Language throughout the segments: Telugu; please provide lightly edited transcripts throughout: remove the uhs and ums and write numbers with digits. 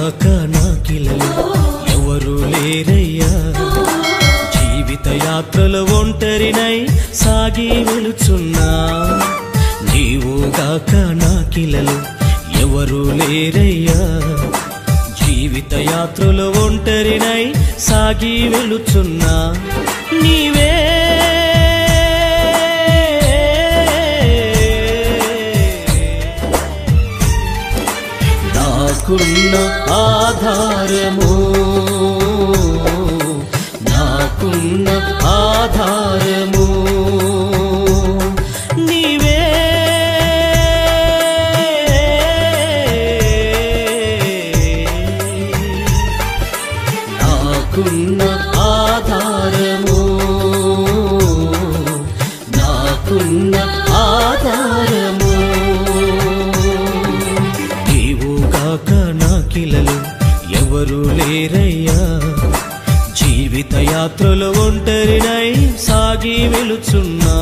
నీవుగాక నాకిలలో ఎవరు లేరయ్యా జీవిత యాత్రలో ఒంటరినై సాగి వెలుచున్నా నీవుగాక నాకిలలో ఎవరు లేరయ్యా జీవిత యాత్రలో ఒంటరినై సాగి వెలుచున్నా నీవే నాకున్న ఆధారము నాకున్న ఆధారము నీవే నాకున్న ఆధారము నాకున్న ఆధారము నీవుగాక నాకిలలో ఎవరు లేరయ్యా జీవిత యాత్రలో ఒంటరినై సాగి వెలుచున్నా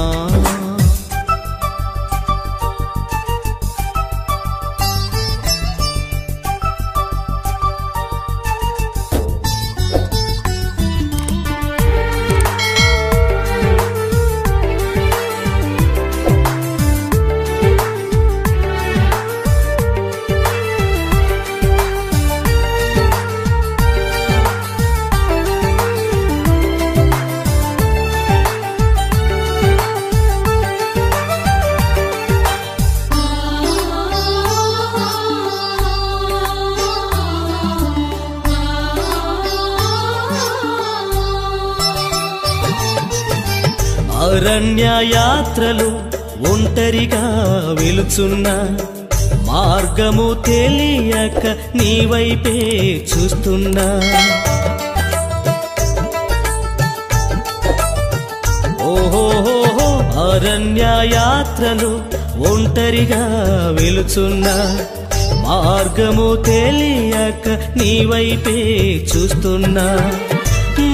అరణ్య యాత్రలు ఒంటరిగా వెలుచున్నా మార్గము తెలియక నీ వైపే చూస్తున్నా ఓహోహో అరణ్య యాత్రలు ఒంటరిగా వెలుచున్నా మార్గము తెలియక నీ వైపే చూస్తున్నా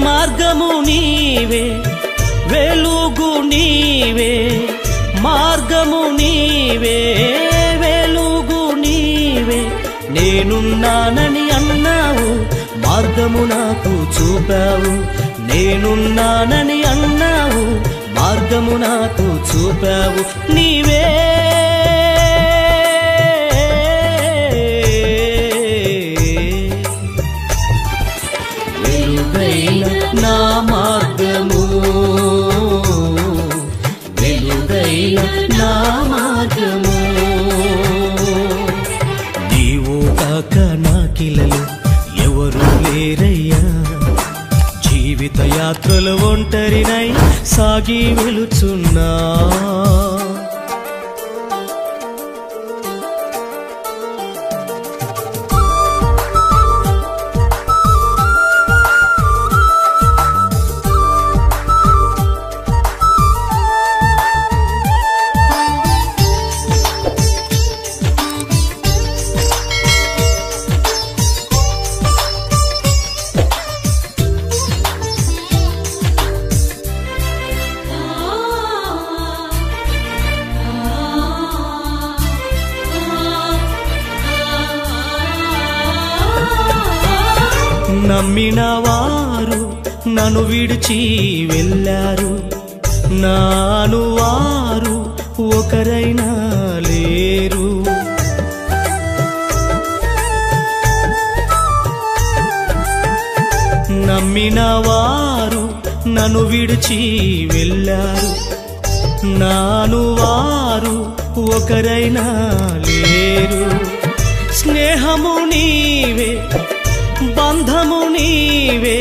మార్గము నీవే వెలుగు నీవే మార్గము నీవే వెలుగు నీవే నేనున్నానని అన్నావు మార్గము నాకు చూపావు నేనున్నానని అన్నావు మార్గము నాకు చూపావు నీవే వెలుగైన నా మార్గము వెలుగైన నా మార్గము నీవుగాక నాకిలలో ఎవరు లేరయ్యా జీవిత యాత్రలో ఒంటరినై సాగి వెలుచున్నా నమ్మిన వారు నన్ను విడిచి వెళ్ళారు నాను వారు ఒకరైనా లేరు నమ్మిన వారు నన్ను విడిచి వెళ్ళారు నాను వారు ఒకరైనా లేరు స్నేహము నీవే బంధము నీవే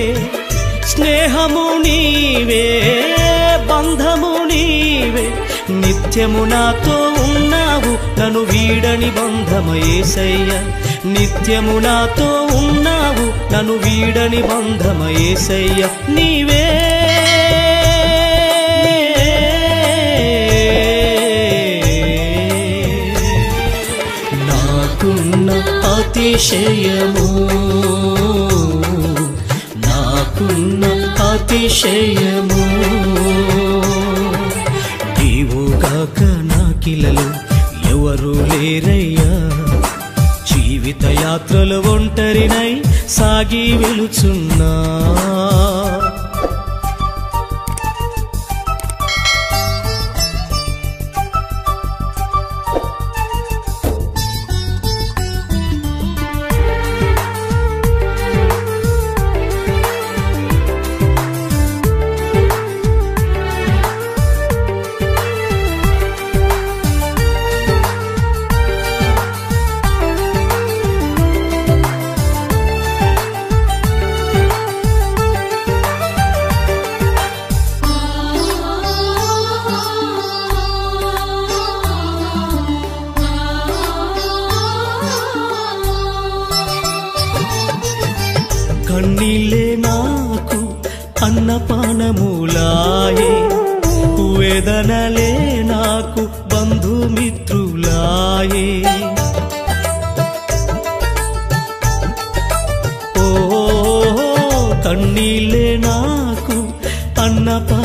స్నేహము నీవే బంధము నీవే నిత్యము నాతో ఉన్నావు నన్ను వీడని బంధము యేసయ్యా నిత్యము నాతో ఉన్నావు నన్ను వీడని బంధము యేసయ్యా నీవే నాకున్న అతిశయము నాకున్న అతిశయము నీవుగాక నాకిలలో ఎవరు లేరయ్యా జీవిత యాత్రలు ఒంటరినై సాగి వెలుచున్నా కన్నీళ్ళే నాకు అన్నపానములాయే వేదనలే నాకు బంధుమిత్రులాయే ఓ కన్నీళ్ళే నాకు అన్నపానములాయే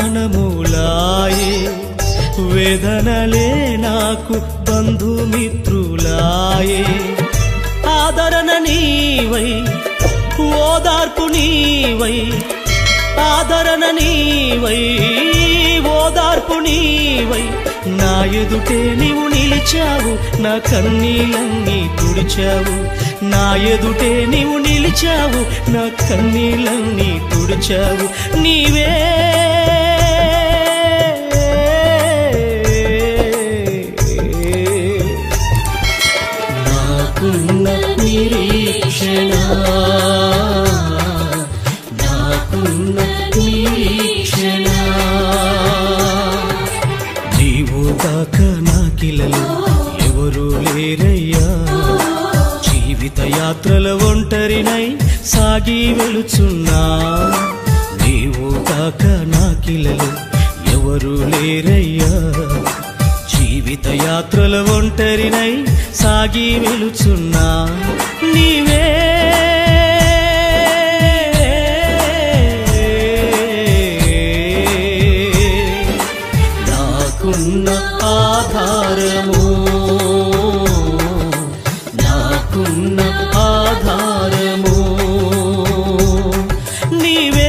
వేదనలే నాకు బంధుమిత్రులాయే ఆదరణ నీవై ఓదార్పు నీవై ఆదరణ నీవై ఓదార్పు నీవై నా ఎదుటే నీవు నిలిచావు నా కన్నీళ్ళన్నీ తుడిచావు నా ఎదుటే నీవు నిలిచావు నా కన్నీళ్ళన్నీ తుడిచావు నీవే నాకున్న నిరీక్షణ నాకున్న నిరీక్షణ నీవు కాక నాకిలలో ఎవరు లేరయ్యా జీవిత యాత్రల ఒంటరినై సాగి వెలుచున్నా నీవు కాక నాకిలలో ఎవరు లేరయ్యా జీవిత యాత్రల ఒంటరినై సాగి వెలుచున్నా నీవే నాకున్న ఆధారము నాకున్న ఆధారము నీవే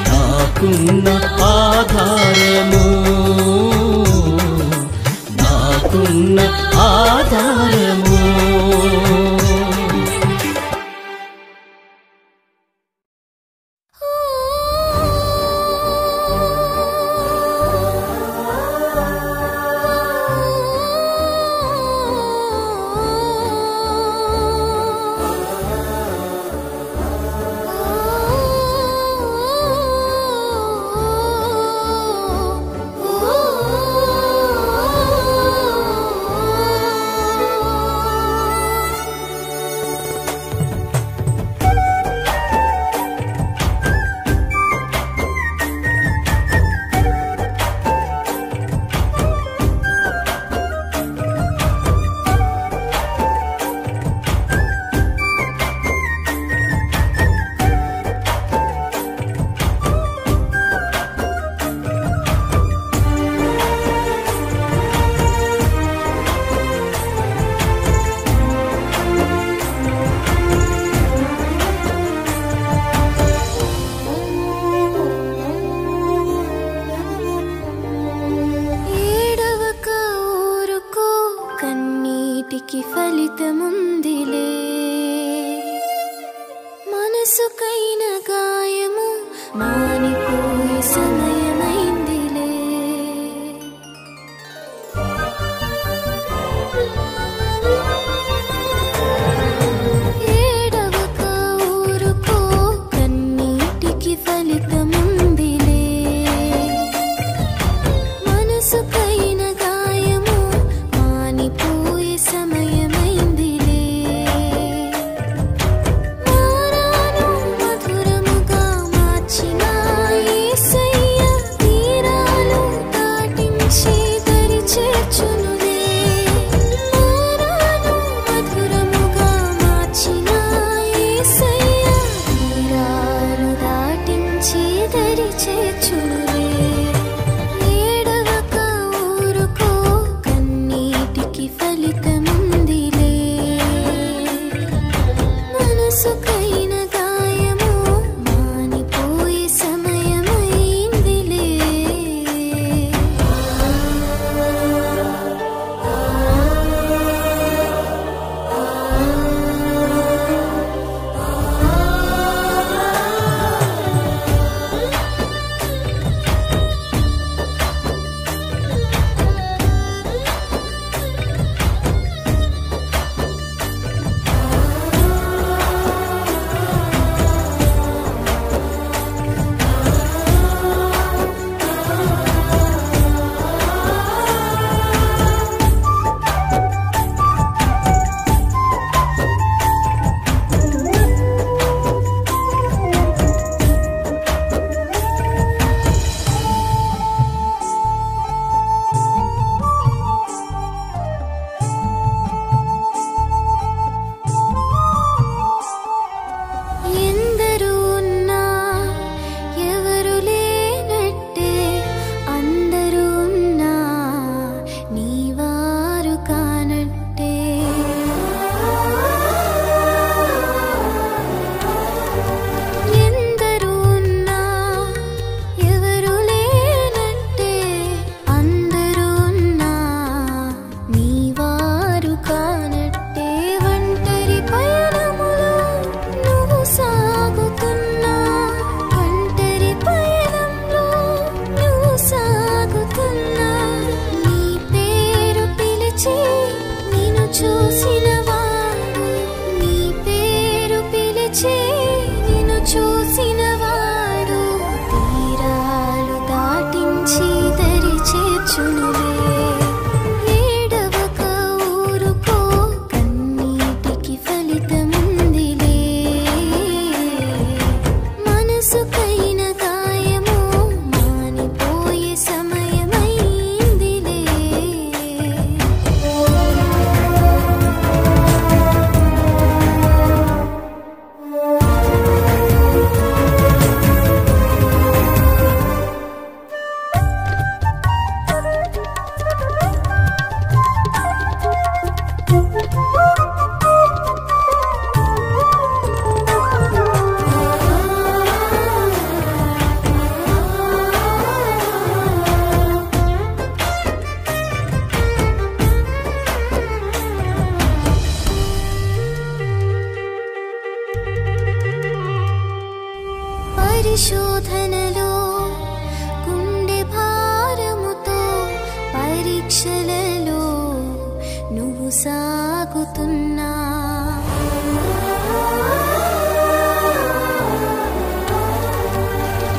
నాకున్న ఆధారము చూసిన వాడు, నీ పేరు పిలిచే నిన్ను చూసిన వాడు, తీరాలు దాటించి దరి చేర్చునులే. ఏడవక ఊరుకో, కన్నీటికి ఫలితముందిలే. మనసుకైన గాయము మానిపోయే సమయమైందిలే. పరిశోధనలో గుండె భారముతో, పరీక్షలలో నువ్వు సాగుతున్నా,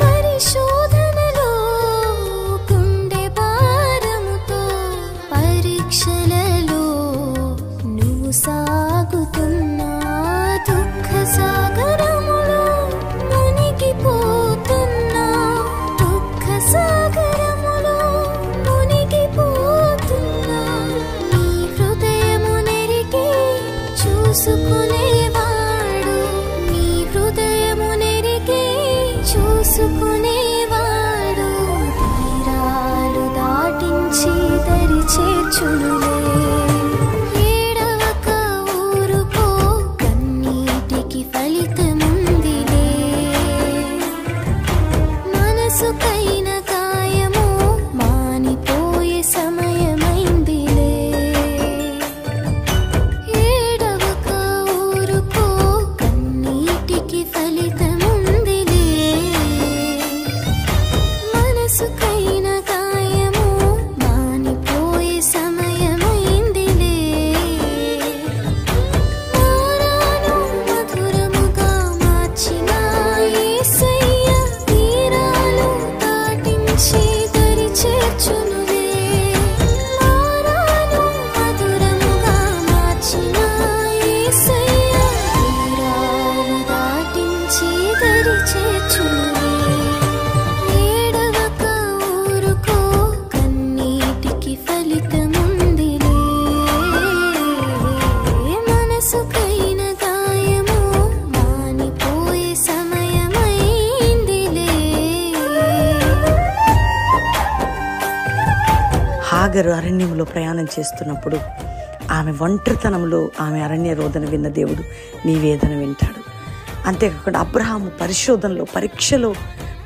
పరిశోధనలో గుండె భారముతో, పరీక్షలలో నువ్వు సాగుతున్నా. దుఃఖ సాగరములో మునిగిపోతున్నా, దుఃఖ సాగరములో మునిగిపోతున్నా. నీ హృదయము నెరిగి చూసుకునేవాడు, నీ హృదయము నెరిగి చూసుకునేవాడు, తీరాలు దాటించి దరి చేర్చునులే. ఏడవక ఊరుకో, కన్నీటికి ఫలితముందిలే. మనసుకైన గాయము మానిపోయే సమయమైందిలే. ఏడవక ఊరుకో, కన్నీటికి ఫలితముందిలే. మనసుకైన గాయము మానిపోయే సమయమైందిలే. మారాను మధురముగా మార్చిన యేసయ్య, తీరాలు దాటించి దరి చేర్చునులే. మారాను మధురముగా మార్చిన యేసయ్య, తీరాలు దాటించి దరి చేర్చునులే. ఏడవక ఊరుకో, కన్నీటికి ఫలితముందిలే. మనసుకైన గాయము మానిపోయే సమయమైందిలే. హాగరు అరణ్యంలో ప్రయాణం చేస్తున్నప్పుడు ఆమె ఒంటరితనంలో ఆమె అరణ్య రోదన విన్న దేవుడు నీ వేదన వింటాడు. అంతేకాకుండా అబ్రహాము పరిశోధనలో, పరీక్షలో,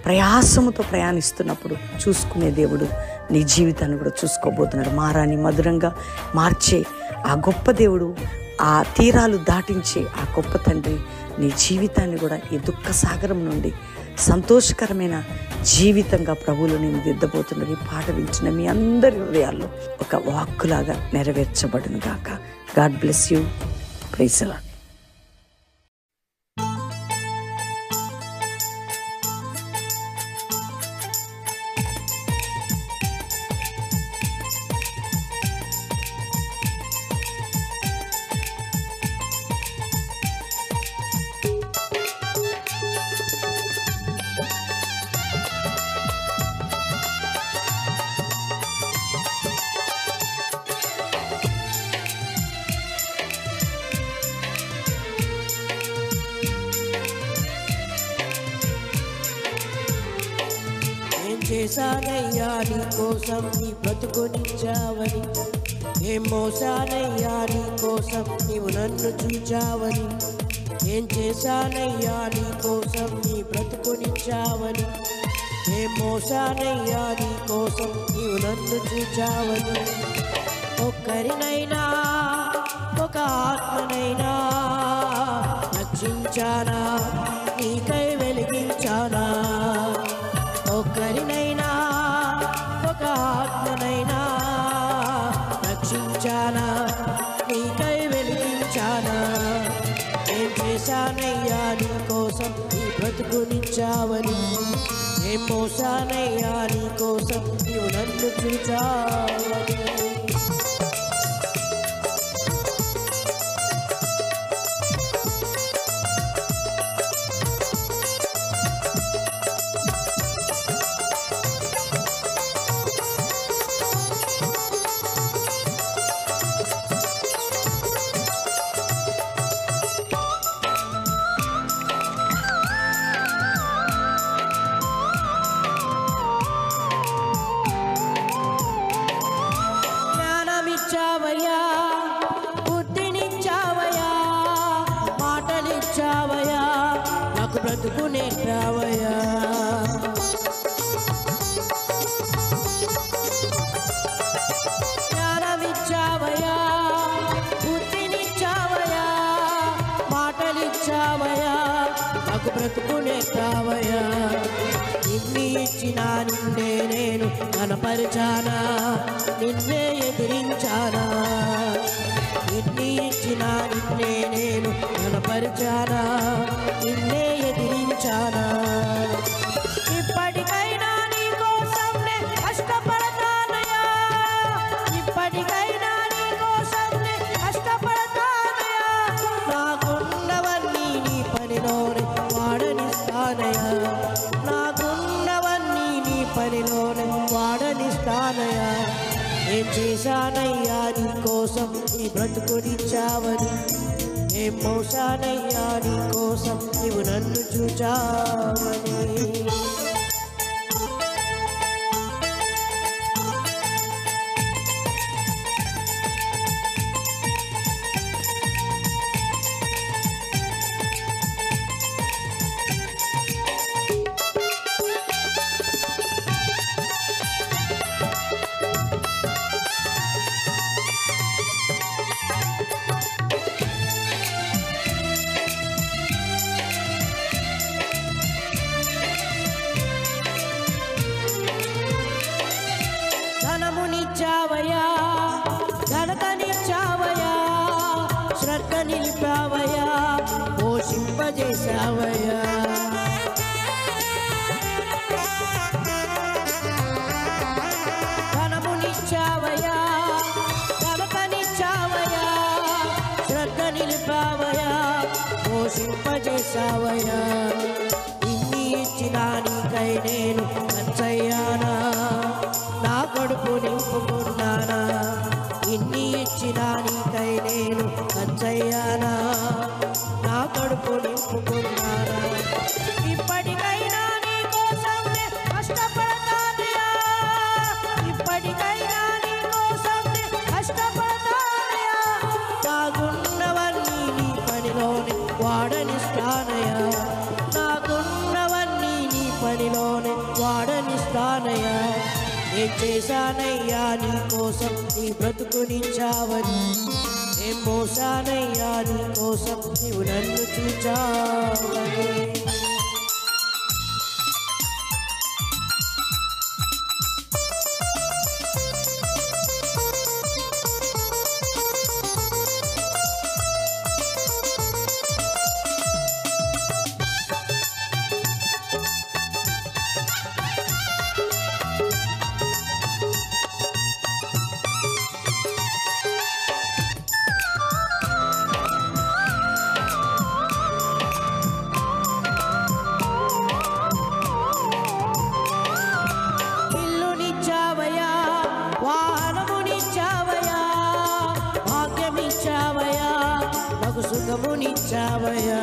ప్రయాసముతో ప్రయాణిస్తున్నప్పుడు చూసుకునే దేవుడు నీ జీవితాన్ని కూడా చూసుకోబోతున్నాడు. మారాని మధురంగా మార్చే ఆ గొప్ప దేవుడు, ఆ తీరాలు దాటించే ఆ గొప్ప తండ్రి నీ జీవితాన్ని కూడా ఈ దుఃఖ సాగరం నుండి సంతోషకరమైన జీవితంగా ప్రభువులు నేను దిద్దబోతున్నది. ఈ పాట వింటున్న మీ అందరి హృదయాల్లో ఒక వాక్కులాగా నెరవేర్చబడును గాక. God bless you. Praise the Lord. చేశానయ్యా నీ కోసం నీ బ్రతుకునిచ్చావని, ఏం మోసానయ్యా నీ కోసం నీవు నన్ను చూచావని. ఏం చేశానయ్యా నీ కోసం నీ బ్రతుకునిచ్చావని, ఏం మోసానయ్యా నీ కోసం నీవు నన్ను చూచావని. ఒక్కరినైనా ఒక ఆత్మనైనా రక్షించానా, నీకై వెలిగించానా. ఒక్కరినైనా ఒక ఆత్మనైనా రక్షించానా, నీకై వెలిగించానా ఏం చేశానయ్యా నీ కోసం నీ బ్రతుకునిచ్చావని ఏం మోసానయ్యా నీ కోసం నీవు నన్ను చూచావని జ్ఞానమిచ్చావయ్యా బుద్ధినిచ్చావయ్యా మాటలిచ్చావయ్యా నాకు బ్రతుకు నేర్పావయ్యా జ్ఞానమిచ్చావయ్యా బుద్ధినిచ్చావయ్యా మాటలిచ్చావయ్యా నాకు బ్రతుకు నేర్పావయ్యా నిన్ను ఇచ్చినా నిన్నే నేను కనపరిచానా నిన్నే ఎదిరించానా నిన్ను ఇచ్చినా నిన్నే నేను కనపరిచానా నిన్నే ఎదిరించానా ఇప్పటికైనా నీ కోసం నే కష్టపడతానయ్యా ఇప్పటికైనా నీ కోసం నే కష్టపడతానయ్యా నాకున్నవన్నీ నీ పనిలోనే వాడనిస్తానయ్యా నాకున్నవన్నీ నీ పనిలోనే వాడనిస్తానయ్యా ఏం చేశానయ్యా నీ కోసం నీ బ్రతుకునిచ్చావని ఏం మోసానయ్యా నీ కోసం నీవు నన్ను చూచావని ధనమునిచ్చావయ్యా ఘనతనిచ్చావయ్యా శ్రద్ధ నిలిపావయ్యా పోషింపజేశావయ్యా ధనమునిచ్చావయ్యా ఘనతనిచ్చావయ్యా శ్రద్ధ నిలిపావయ్యా పోషింపజేశావయ్యా ఇన్ని ఇచ్చినా నీకై నేను కంచయ్యానా నా కడుపు నింపుకున్నానా ఇన్ని ఇచ్చినా నీకై నేను కంచయ్యానా నా కడుపు నింపుకున్నానా ఇప్పటికైనా నీ కోసం నే కష్టపడతానయ్యా ఇప్పటికైనా నీ కోసం నే కష్టపడతానయ్యా నాకున్నవన్నీ నీ పనిలోనే వాడనిస్తానయ్యా నాకున్నవన్నీ నీ పనిలోనే వాడనిస్తానయ్యా ఏం చేశానయ్యా నీ కోసం నీ బ్రతుకునిచ్చావని ఏం మోసానయ్యా నీ కోసం నీవు నన్ను చూచావని సుఖమునిచ్చావయ్యా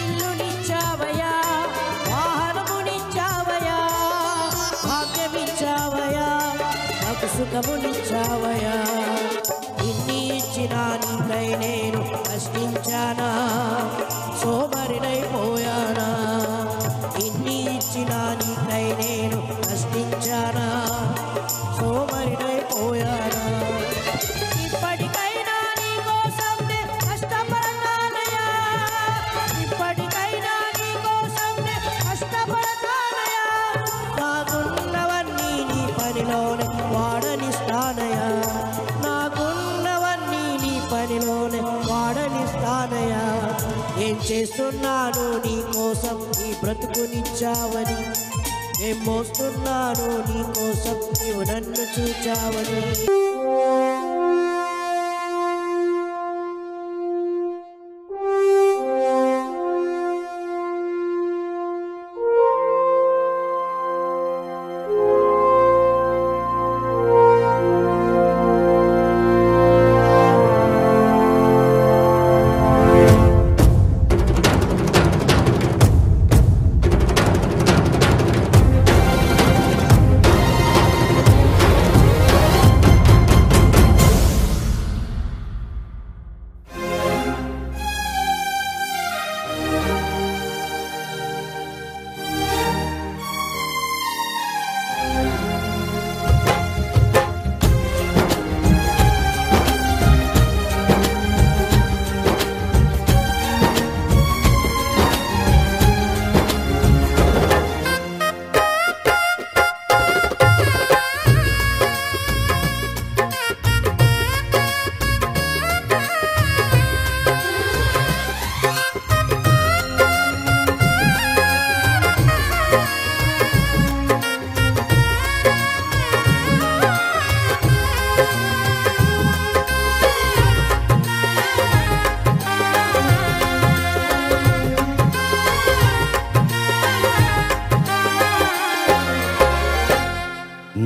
ఇల్లునిచ్చావయ్యా వాహనమునిచ్చావయ్యా భాగ్యమిచ్చావయ్యా నాకు సుఖమునిచ్చావయ్యా ఇన్ని ఇచ్చినా నీకై నేను కష్టించానా సోమరినైపోయానా ఇన్ని ఇచ్చినా నీకై నేను కష్టించానా సోమరినైపోయానా ఇప్పటికైనా నీ కోసం నే కష్టపడతానయ్యా ఇప్పటికైనా నీ కోసం నే కష్టపడతానయ్యా నాకున్నవన్నీ నీ చేస్తున్నాను నీ కోసం నీ బ్రతుకునిచ్చావని, నేను మోస్తున్నాను నీ కోసం నీవు నన్ను చూచావని.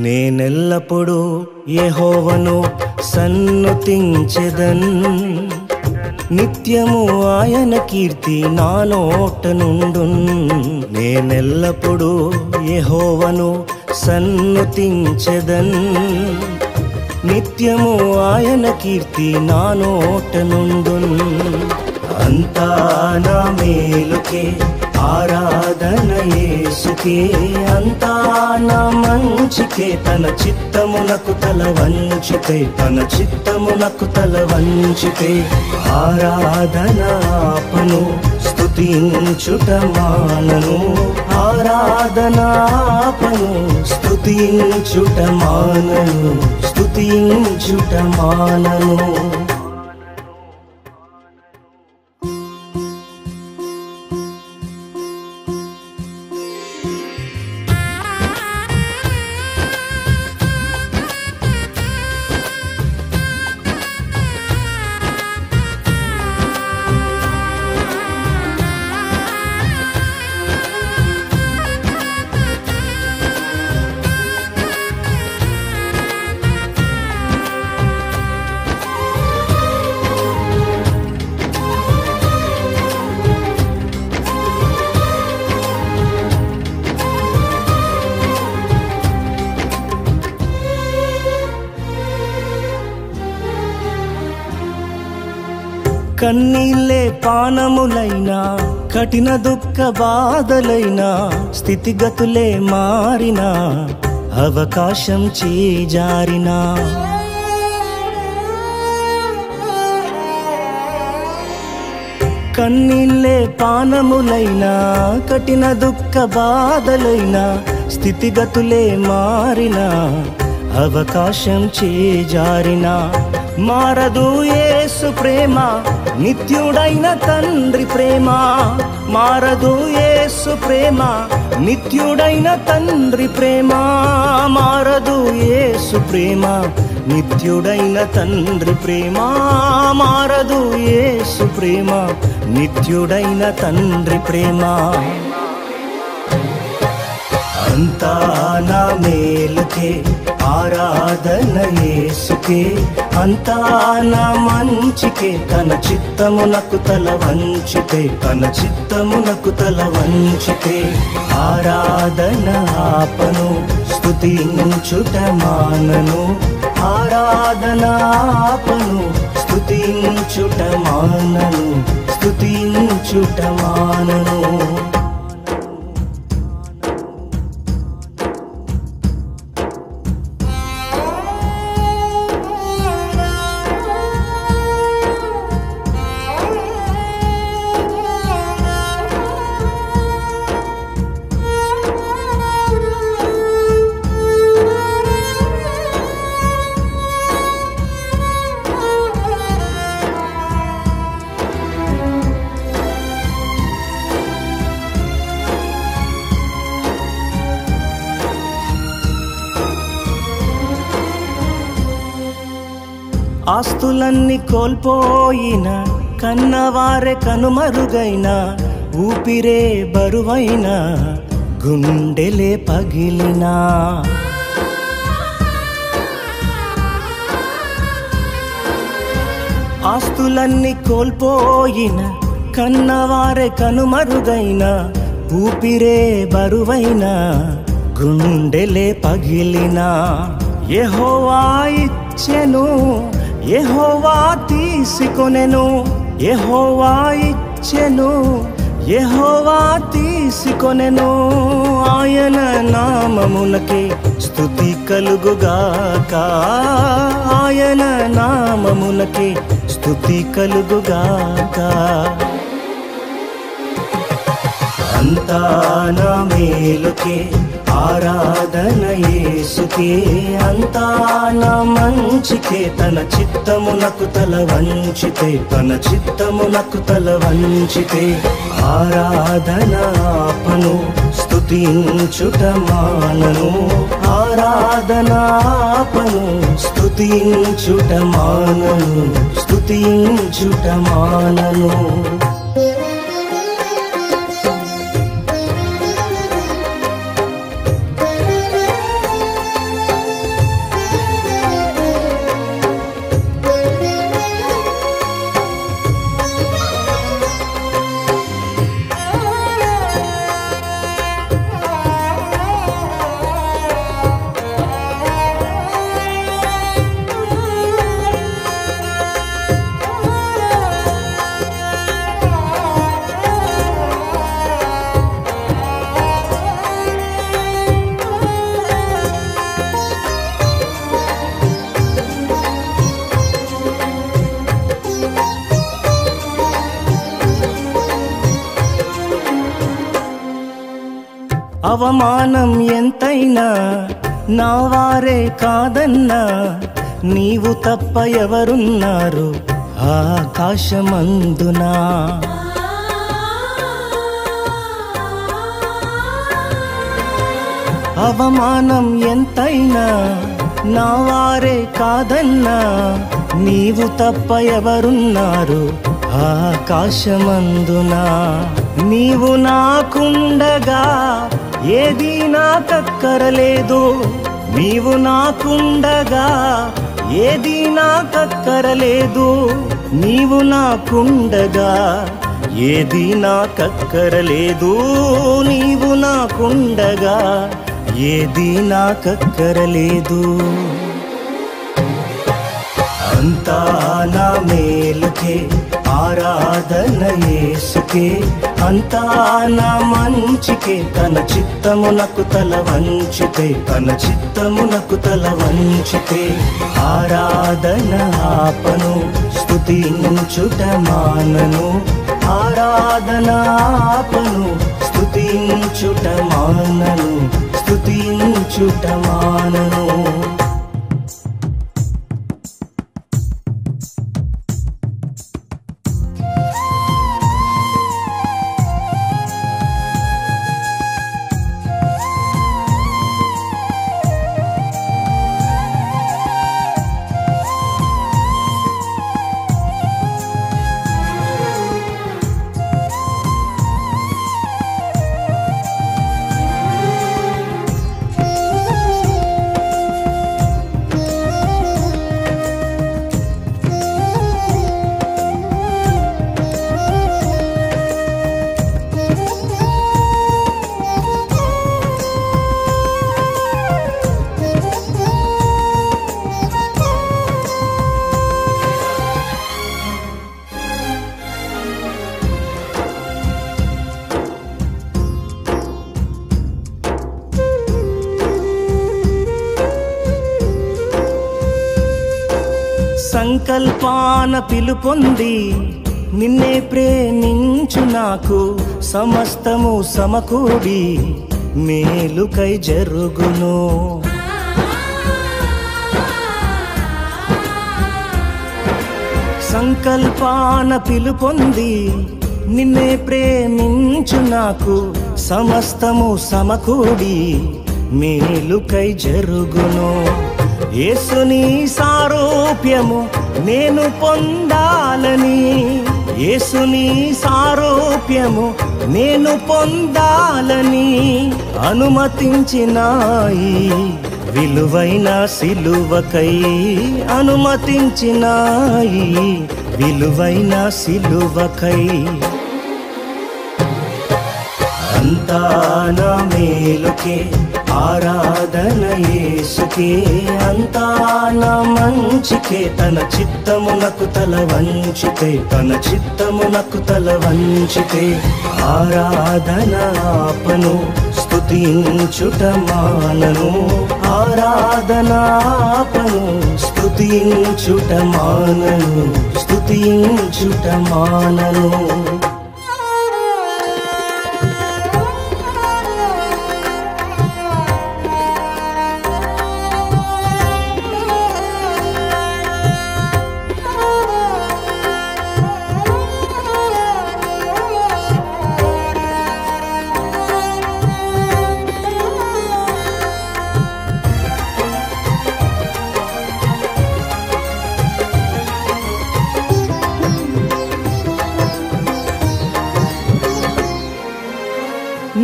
నేనెల్లప్పుడూ యెహోవాను సన్నుతించెదన్, నిత్యము ఆయన కీర్తి నా నోట నుండున్. నేనెల్లప్పుడూ యెహోవాను సన్నుతించెదన్, నిత్యము ఆయన కీర్తి నా నోట నుండున్. అంతా నా మేలుకే ఆరాధన యేసుకే, అంతా నా మంచికే, తన చిత్తమునకు తల వంచితే, తన చిత్తమునకు తల వంచితే. ఆరాధన ఆపను స్తుతించుట మానను, ఆరాధన ఆపను స్తుతించుట మానను, స్తుతించుట మానను. కన్నీళ్ళే పానములైనా, కఠిన దుఃఖ బాధలైనా, స్థితిగతులే మారినా, అవకాశం చేజారినా, కన్నీళ్ళే పానములైనా, కఠిన దుఃఖ బాధలైనా, స్థితిగతులే మారినా, అవకాశం చేజారినా, మారదు యేసు ప్రేమ, నిత్యుడైన తండ్రి ప్రేమ. మారదు యేసు ప్రేమ, నిత్యుడైన తండ్రి ప్రేమ. మారదు యేసు ప్రేమ, నిత్యుడైన తండ్రి ప్రేమ. మారదు యేసు ప్రేమ, నిత్యుడైన తండ్రి ప్రేమ. అంతా నా మేలుకే ఆరాధన యేసుకే, అంతా నా మంచికే, తన చిత్తమునకు తల వంచితే, తన చిత్తమునకు తల వంచితే. ఆరాధన ఆపను స్తుతించుట మానను, ఆరాధన ఆపను స్తుతించుట మానను, స్తుతించుట మానను. ఆస్తులన్నీ కోల్పోయిన కన్నవారే కనుమరుగైన ఊపిరే బరువైన గుండెలే పగిలినా ఆస్తులన్నీ కోల్పోయిన కన్నవారే కనుమరుగైన ఊపిరే బరువైన గుండెలే పగిలినా యెహోవా ఇచ్చెను యెహోవా తీసుకొనెను యెహోవా ఇచ్చెను యెహోవా తీసుకొనెను ఆయన నామమునకే స్తుతి కలుగుగాక ఆయన నామమునకే స్తుతి కలుగుగాక అంతా నా మేలుకే ఆరాధన యేసుకే అంతా నా మంచికే తన చిత్తమునకు తల వంచితే తన చిత్తమునకు తల వంచితే ఆరాధన ఆపను స్తుతించుట మానను ఆరాధన ఆపను స్తుతించుట మానను స్తుతించుట మానను అవమానం ఎంతైనా నా వారే కాదన్నా నీవు తప్ప ఎవరున్నారు ఆకాశమందునా అవమానం ఎంతైనా నా వారే కాదన్నా నీవు తప్ప ఎవరున్నారు ఆకాశమందునా నీవు నాకుండగా ఏది నాకక్కరలేదు నీవు నాకుండగా ఏది నాకక్కరలేదు నీవు నాకుండగా ఏది నాకక్కరలేదు నీవు నాకుండగా ఏది నాకక్కరలేదు అంతా నా మేలుకే ఆరాధన యేసుకే అంతా నా మంచికే తన చిత్తమునకు తల వంచితే తన చిత్తమునకు తల వంచితే ఆరాధన ఆపను స్తుతించుట మానను ఆరాధన ఆపను స్తుతించుట మానను స్తుతించుట మానను సంకల్పాన పిలుపొంది నిన్నే ప్రేమించు నాకు సమస్తము సమకూడి మేలుకై జరుగును సంకల్పాన పిలుపొంది నిన్నే ప్రేమించు నాకు సమస్తము సమకూడి మేలుకై జరుగును యేసుని సారూప్యము నేను పొందాలని, యేసుని సారూప్యము నేను పొందాలని అనుమతించినాయి విలువైన సిలువకై, అనుమతించినాయి విలువైన సిలువకై. అంతా నా మేలుకే ఆరాధన యేసుకే, అంతా నా మంచికే తన చిత్తమునకు తల వంచితే, తన చిత్తమునకు తల వంచితే ఆరాధన ఆపను స్తుతించుట మానను, ఆరాధన ఆపను స్తుతించుట మానను, స్తుతించుట మానను.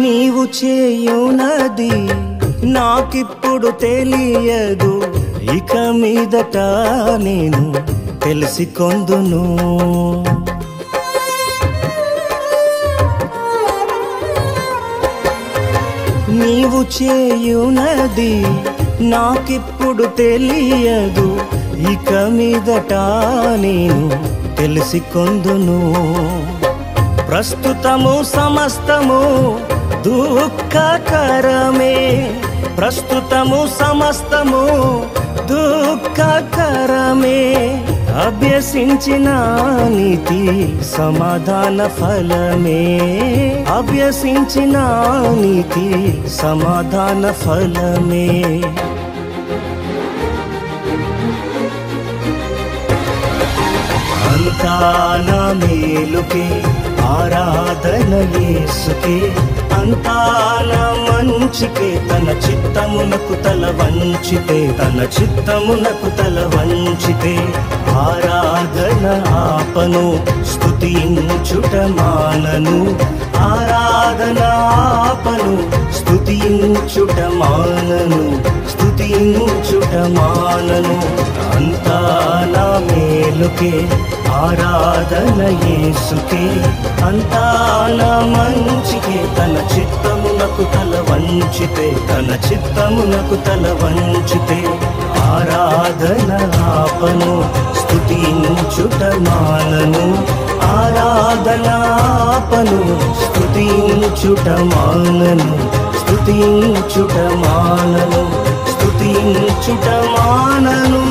నీవు చేయునది నాకిప్పుడు తెలియదు, ఇక మీదట నేను తెలిసికొందును. నీవు చేయునది నాకిప్పుడు తెలియదు, ఇక మీదట నేను తెలిసికొందును. ప్రస్తుతము సమస్తము దుఃఖకరమే, ప్రస్తుతము సమస్తము దుఃఖకరమే, అభ్యసించిన నీతి సమాధాన ఫలమే, అభ్యసించిన నీతి సమాధాన ఫలమే. అంతా నా మేలుకే ఆరాధన యేసుకే, అంతా నా మంచికే తన చిత్తమునకు తల వంచితే, తన చిత్తమునకు తల వంచితే ఆరాధన ఆపను స్తుతించుట మానను, ఆరాధన ఆపను స్తుతించుట మానను, స్తుతించుట మానను. అంతా నా మేలుకే ఆరాధన యేసుకే, అంతా నా మంచికే తన చిత్తమునకు తల వంచితే, తన చిత్తమునకు తల వంచితే ఆరాధన ఆపను స్తుతించుట మానను, ఆరాధన ఆపను స్తుతించుట మానను, స్తుతించుట మానను, స్తుతించుట మానను.